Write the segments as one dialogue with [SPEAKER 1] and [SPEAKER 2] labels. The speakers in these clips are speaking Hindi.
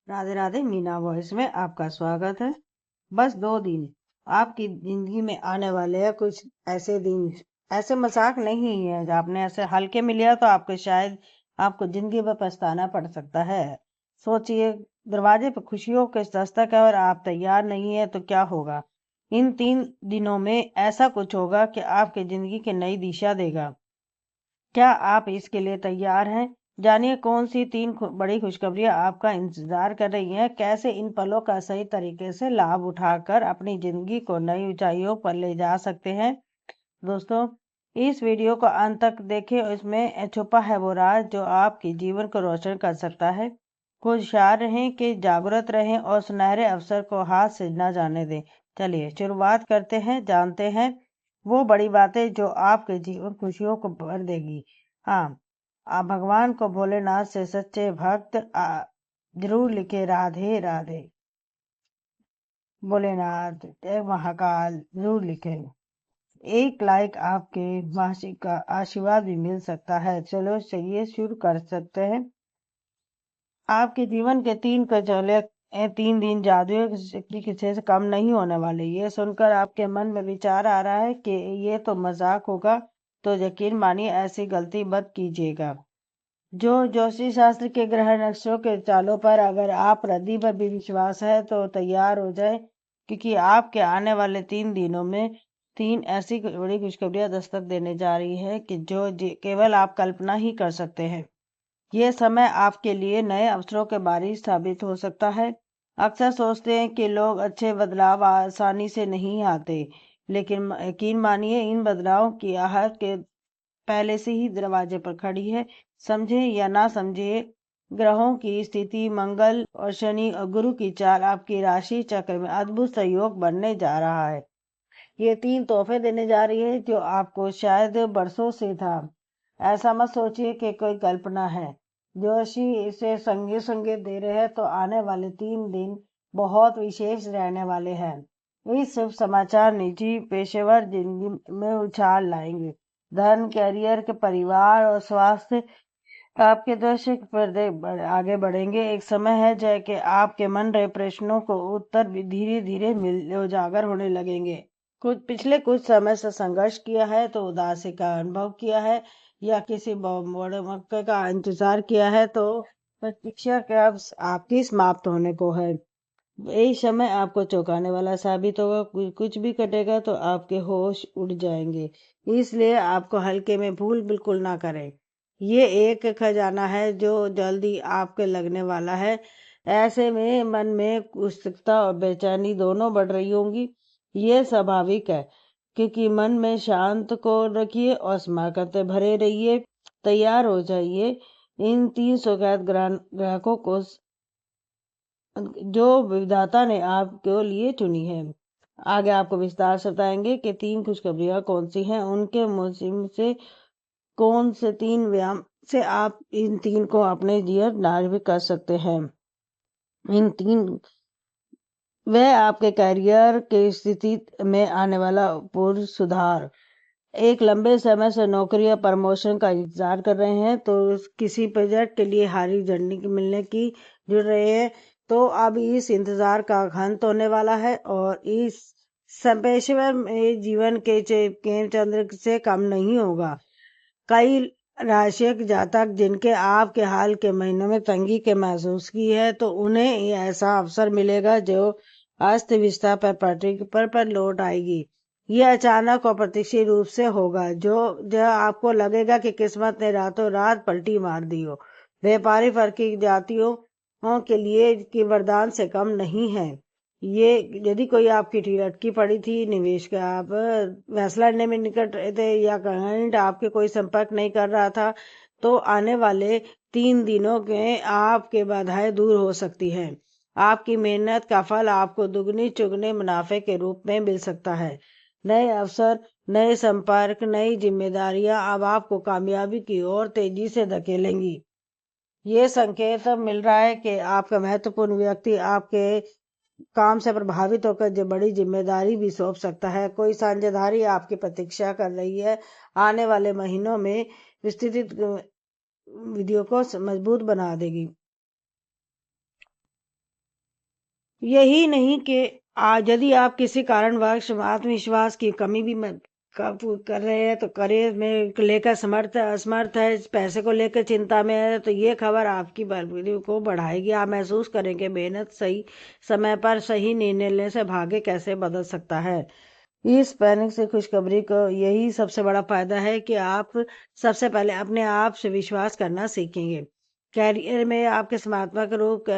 [SPEAKER 1] राधे राधे। मीना वॉइस में आपका स्वागत है। बस 2 दिन आपकी जिंदगी में आने वाले हैं, कुछ ऐसे दिन, ऐसे मजाक नहीं है। जो आपने ऐसे हल्के में लिया तो आपको शायद आपको जिंदगी भर पछताना पड़ सकता है। सोचिए, दरवाजे पर खुशियों के दस्तक है और आप तैयार नहीं है तो क्या होगा। इन 3 दिनों में ऐसा कुछ होगा कि आपकी जिंदगी की नई दिशा देगा। क्या आप इसके लिए तैयार हैं? जानिए कौन सी बड़ी खुशखबरियां आपका इंतजार कर रही हैं। कैसे इन पलों का सही तरीके से लाभ उठाकर अपनी जिंदगी को नई ऊंचाइयों पर ले जा सकते हैं। दोस्तों, इस वीडियो को अंत तक देखें और इसमें छुपा है वो राज जो आपके जीवन को रोशन कर सकता है। होशियार रहें कि जागरूक रहें और सुनहरे अवसर को हाथ से न जाने दें। चलिए शुरुआत करते हैं, जानते हैं वो बड़ी बातें जो आपके जीवन खुशियों को भर देगी। हाँ, आप भगवान को भोलेनाथ से सच्चे भक्त जरूर लिखे राधे राधे। भोलेनाथ जय महाकाल जरूर लिखे। एक लाइक आपके मासिक का आशीर्वाद भी मिल सकता है। चलो चलिए शुरू कर सकते हैं। आपके जीवन के 3 दिन जादुई शक्ति किसी से कम नहीं होने वाले। ये सुनकर आपके मन में विचार आ रहा है कि ये तो मजाक होगा, तो यकीन मानिए ऐसी गलती मत कीजिएगा। जो ज्योतिष शास्त्र के ग्रह नक्षत्रों के चालों पर अगर आप रद्दी पर भी विश्वास है तो तैयार हो जाए, क्योंकि आपके आने वाले 3 दिनों में 3 ऐसी बड़ी खुशखबरियां दस्तक देने जा रही है कि जो केवल आप कल्पना ही कर सकते हैं। ये समय आपके लिए नए अवसरों के बारिश साबित हो सकता है। अक्सर सोचते हैं कि लोग अच्छे बदलाव आसानी से नहीं आते, लेकिन यकीन मानिए इन बदलावों की आहट के पहले से ही दरवाजे पर खड़ी है। समझे या ना समझे, ग्रहों की स्थिति, मंगल और शनि और गुरु की चाल आपकी राशि चक्र में अद्भुत सहयोग बनने जा रहा है। ये 3 तोहफे देने जा रही है जो आपको शायद बरसों से था। ऐसा मत सोचिए कि कोई कल्पना है। जोशी इसे संगे संगे दे रहे हैं तो आने वाले 3 दिन बहुत विशेष रहने वाले हैं। इस शुभ समाचार निजी पेशेवर जिंदगी में उछाल लाएंगे। धन, करियर के, परिवार और स्वास्थ्य आपके दर्शक पर आगे बढ़ेंगे। एक समय है जय कि आपके मन रहे प्रश्नों को उत्तर भी धीरे धीरे उजागर होने लगेंगे। कुछ समय से संघर्ष किया है तो उदासी का अनुभव किया है, या किसी बड़े मौके का इंतजार किया है तो प्रतीक्षा का अब आपकी समाप्त होने को है। यही समय आपको चौंकाने वाला साबित होगा। कुछ भी कटेगा तो आपके होश उड़ जाएंगे, इसलिए आपको हल्के में भूल बिल्कुल ना करें। ये एक खजाना है जो जल्दी आपके लगने वाला है। ऐसे में मन में उत्सुकता और बेचैनी दोनों बढ़ रही होंगी। ये स्वाभाविक है, क्योंकि मन में शांत को रखिए और स्मारकते भरे रहिए। तैयार हो जाइए इन 3 सुखद ग्राहकों को जो विधाता ने आपके लिए चुनी है। आगे आपको विस्तार से बताएंगे कि 3 खुशखबरियां कौन सी हैं, उनके मौसम से कौन से 3 व्यायाम से आप इन 3 को अपने जीवन में कर सकते हैं। इन 3 वह आपके करियर की स्थिति में आने वाला पूर्ण सुधार। एक लंबे समय से नौकरी या प्रमोशन का इंतजार कर रहे हैं तो किसी प्रोजेक्ट के लिए हरी झंडी मिलने की जुड़ रहे हैं, तो अब इस इंतजार का अंत होने वाला है और इस पेशेवर में जीवन के चंद्र से कम नहीं होगा। कई राशिक जातक जिनके आपके हाल के महीनों में तंगी के महसूस की है, तो उन्हें ऐसा अवसर मिलेगा जो अस्त व्यस्तता पर पटरी पर लौट आएगी। ये अचानक और प्रतीक्षित रूप से होगा, जो आपको लगेगा कि किस्मत ने रातों रात पलटी मार दी हो। व्यापारी फर्की जातियों के लिए की वरदान से कम नहीं है। ये यदि कोई आपकी अटकी पड़ी थी, निवेश का आप फैसला लेने में निकट रहे थे, या क्लाइंट आपके कोई संपर्क नहीं कर रहा था, तो आने वाले 3 दिनों के आपके बाधाएं दूर हो सकती हैं। आपकी मेहनत का फल आपको दुगनी चुगने मुनाफे के रूप में मिल सकता है। नए अवसर, नए संपर्क, नई जिम्मेदारियां अब आपको कामयाबी की ओर तेजी से धकेलेंगी। ये संकेत मिल रहा है कि आपका महत्वपूर्ण व्यक्ति आपके काम से प्रभावित होकर जो बड़ी जिम्मेदारी भी सौंप सकता है। कोई साझेदारी आपकी प्रतीक्षा कर रही है। आने वाले महीनों में विस्तृत विधियों को मजबूत बना देगी। यही नहीं कि यदि आप किसी कारणवश आत्मविश्वास की कमी भी कर रहे हैं, तो करियर में लेकर समर्थ असमर्थ है, पैसे को लेकर चिंता में है, तो ये खबर आपकी बर्बादी को बढ़ाएगी। आप महसूस करेंगे मेहनत सही समय पर सही निर्णय लेने से भाग्य कैसे बदल सकता है। इस पैनिक से खुशखबरी को यही सबसे बड़ा फायदा है कि आप सबसे पहले अपने आप से विश्वास करना सीखेंगे। कैरियर में आपके सकारात्मक रूप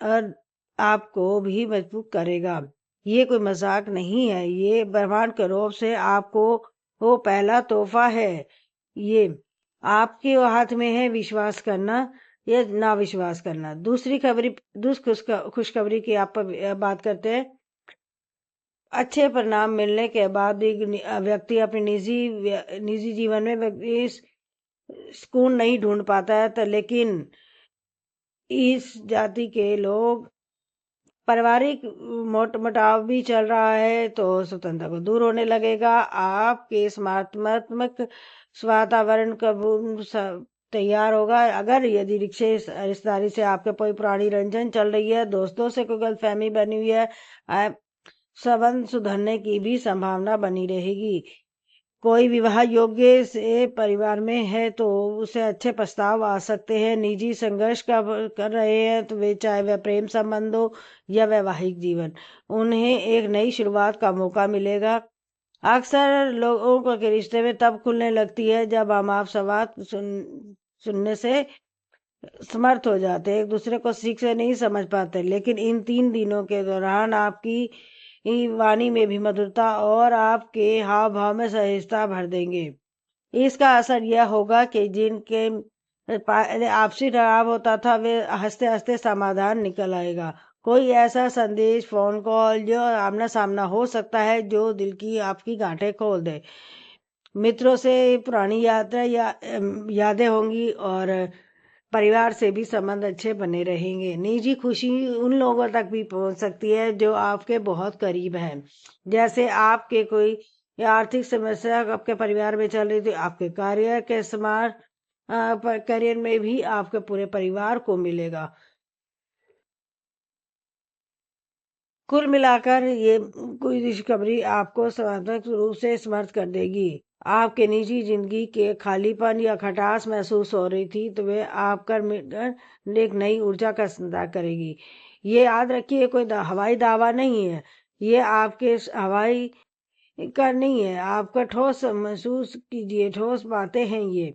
[SPEAKER 1] और आपको भी मजबूत करेगा। ये कोई मजाक नहीं है, ये ब्रह्मांड के रूप से आपको वो पहला तोहफा है। ये आपके हाथ में है, विश्वास करना या ना विश्वास करना। दूसरी खबरी खुशखबरी की आप बात करते हैं। अच्छे परिणाम मिलने के बाद भी व्यक्ति अपने निजी जीवन में सुकून नहीं ढूंढ पाता है, तो लेकिन इस जाति के लोग पारिवारिक मोटाव भी चल रहा है, तो स्वतंत्रता को दूर होने लगेगा। आपके समात्मक वातावरण का तैयार होगा। अगर यदि रिश्तेदारी से आपके कोई पुरानी रंजन चल रही है, दोस्तों से कोई गलतफहमी बनी हुई है, संबंध सुधरने की भी संभावना बनी रहेगी। कोई विवाह योग्य से परिवार में है तो उसे अच्छे प्रस्ताव आ सकते हैं। निजी संघर्ष कर रहे हैं, तो वे चाहे वह प्रेम संबंध हो या वैवाहिक जीवन, उन्हें एक नई शुरुआत का मौका मिलेगा। अक्सर लोगों को के रिश्ते में तब खुलने लगती है जब हम आप संवाद सुनने से समर्थ हो जाते हैं, एक दूसरे को सीख से नहीं समझ पाते। लेकिन इन 3 दिनों के दौरान आपकी वाणी में भी मधुरता और आपके हाव भाव में सहजता भर देंगे। इसका असर यह होगा कि जिनके आपसी टकराव होता था, वे हंसते हंसते समाधान निकल आएगा। कोई ऐसा संदेश फोन कॉल जो आमना सामना हो सकता है, जो दिल की आपकी गांठें खोल दे। मित्रों से पुरानी यादें होंगी और परिवार से भी संबंध अच्छे बने रहेंगे। निजी खुशी उन लोगों तक भी पहुंच सकती है जो आपके बहुत करीब हैं। जैसे आपके कोई या आर्थिक समस्या आपके परिवार में चल रही थी, आपके करियर में भी आपके पूरे परिवार को मिलेगा। कुल मिलाकर ये कोई खुशखबरी आपको सकारात्मक रूप से समर्थ कर देगी। आपके निजी जिंदगी के खालीपन या खटास महसूस हो रही थी, तो वे आपका एक नई ऊर्जा का संचार करेगी। ये याद रखिए, कोई हवाई दावा नहीं है, ये आपके हवाई का नहीं है, आपका ठोस महसूस कीजिए, ठोस बातें हैं ये।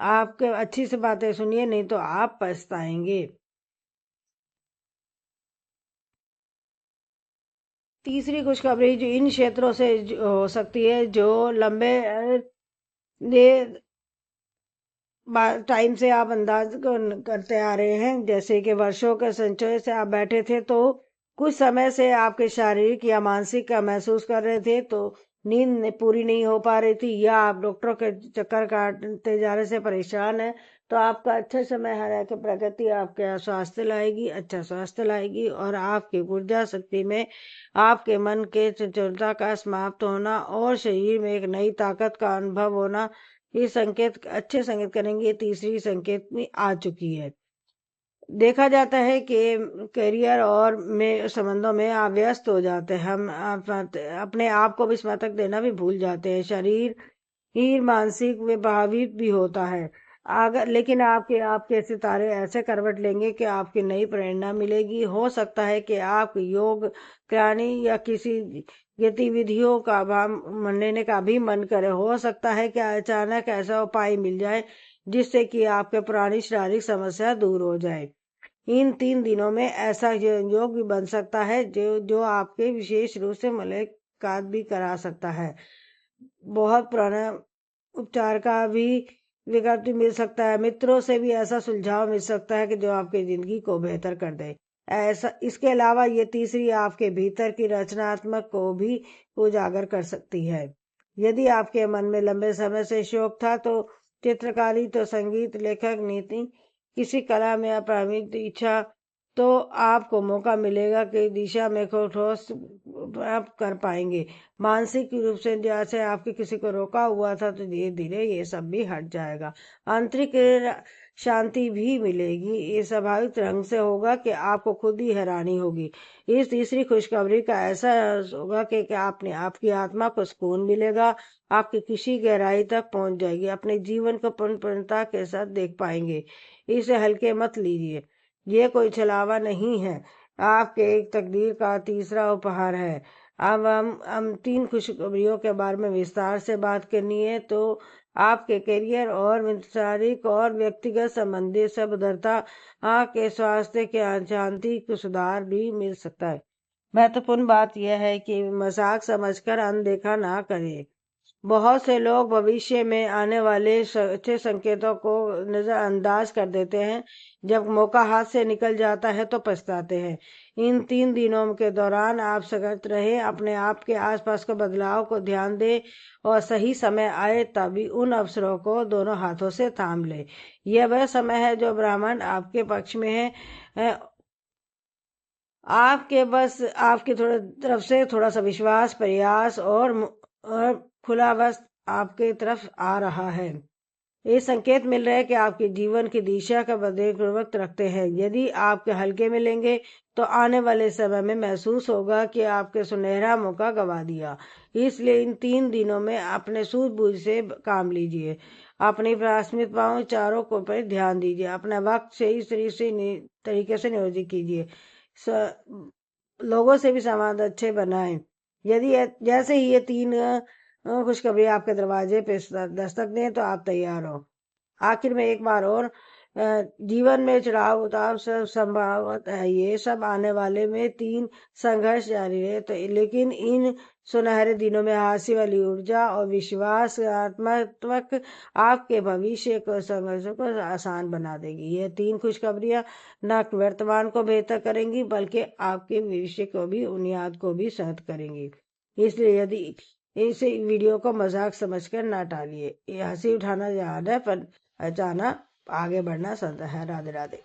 [SPEAKER 1] आपके अच्छी से बातें सुनिए, नहीं तो आप पछताएंगे। तीसरी खुशखबरी जो इन क्षेत्रों से हो सकती है जो लंबे टाइम से आप अंदाज करते आ रहे हैं, जैसे कि वर्षों के संचय से आप बैठे थे, तो कुछ समय से आपके शारीरिक या मानसिक का महसूस कर रहे थे, तो नींद पूरी नहीं हो पा रही थी, या आप डॉक्टरों के चक्कर काटते जाने से परेशान है, तो आपका अच्छा समय है कि प्रगति आपके स्वास्थ्य लाएगी, अच्छा स्वास्थ्य लाएगी, और आपकी ऊर्जा शक्ति में आपके मन के चंचलता का समाप्त होना और शरीर में एक नई ताकत का अनुभव होना, ये संकेत अच्छे संकेत करेंगे। ये तीसरी संकेत में आ चुकी है। देखा जाता है कि करियर और में संबंधों में आप व्यस्त हो जाते हैं, हम अपने आप को भी समर्थक देना भी भूल जाते हैं। शरीर ही मानसिक व प्रभावित भी होता है। अगर लेकिन आपके आपके सितारे ऐसे करवट लेंगे कि आपकी नई प्रेरणा मिलेगी। हो सकता है कि आप योग कराने या किसी गतिविधियों का लेने का भी मन करे। हो सकता है कि अचानक ऐसा उपाय मिल जाए जिससे कि आपके पुरानी शारीरिक समस्या दूर हो जाए। इन 3 दिनों में ऐसा योग भी बन सकता है जो जो आपके विशेष रूप से मुलाकात भी करा सकता है। बहुत पुराना उपचार का भी विकल्प भी मिल सकता है। मित्रों से भी ऐसा सुझाव मिल सकता है कि जो आपकी जिंदगी को बेहतर कर दे। ऐसा इसके अलावा ये तीसरी आपके भीतर की रचनात्मक को भी उजागर कर सकती है। यदि आपके मन में लंबे समय से शौक था, तो चित्रकारी, तो संगीत, लेखक, नीति, किसी कला में अप्रारंभिक इच्छा, तो आपको मौका मिलेगा कि दिशा में को ठोस आप कर पाएंगे। मानसिक रूप से जैसे आपके किसी को रोका हुआ था, तो धीरे धीरे ये सब भी हट जाएगा। आंतरिक शांति भी मिलेगी। ये स्वाभाविक ढंग से होगा कि आपको खुद ही हैरानी होगी। इस तीसरी खुशखबरी का ऐसा होगा कि आपकी आत्मा को सुकून मिलेगा, आपकी खुशी गहराई तक पहुंच जाएगी, अपने जीवन को पूर्णता के साथ देख पाएंगे। इसे हल्के मत लीजिए, ये कोई छलावा नहीं है, आपके एक तकदीर का तीसरा उपहार है। अब हम तीन खुशखबरियों के बारे में विस्तार से बात करनी है। तो आपके करियर और व्यवसायिक और व्यक्तिगत संबंधी सब उधरता, आपके स्वास्थ्य के शांति को सुधार भी मिल सकता है। महत्वपूर्ण बात यह है कि मजाक समझकर अनदेखा ना करें। बहुत से लोग भविष्य में आने वाले अच्छे संकेतों को नजरअंदाज कर देते हैं। जब मौका हाथ से निकल जाता है तो पछताते हैं। इन 3 दिनों के दौरान आप सतर्क रहें, अपने आप के आसपास के बदलाव को ध्यान दें और सही समय आए तभी उन अवसरों को दोनों हाथों से थाम ले। यह वह समय है जो ब्राह्मण आपके पक्ष में है। आपके बस आपकी तरफ से थोड़ा सा विश्वास, प्रयास और खुला बस आपके तरफ आ रहा है। ये संकेत मिल रहा है कि आपके जीवन की दिशा का पूर्वक रखते हैं। यदि आपके हल्के में लेंगे तो आने वाले समय में महसूस होगा कि आपके सुनहरा मौका गवा दिया। इसलिए इन 3 दिनों में अपने सूझबूझ से काम लीजिए, अपनी प्राथमिकताओं चारों को पर ध्यान दीजिए, अपना वक्त सही तरीके से नियोजित कीजिए, लोगों से भी संवाद अच्छे बनाएं। यदि जैसे ही ये 3 खुशखबरी आपके दरवाजे पे दस्तक दें तो आप तैयार हो। आखिर में एक बार और, जीवन में चढ़ाव उतार सब संभव है, ये सब आने वाले में 3 संघर्ष जारी रहे तो, लेकिन इन सुनहरे दिनों में हास्य वाली ऊर्जा और विश्वासात्मक आपके भविष्य को संघर्षों को आसान बना देगी। ये 3 खुशखबरियां न वर्तमान को बेहतर करेंगी बल्कि आपके भविष्य को भी, बुनियाद को भी सख्त करेंगी। इसलिए यदि इस वीडियो को मजाक समझकर ना टालिए। ये हंसी उठाना याद है पर अचानक आगे बढ़ना संत है। राधे राधे।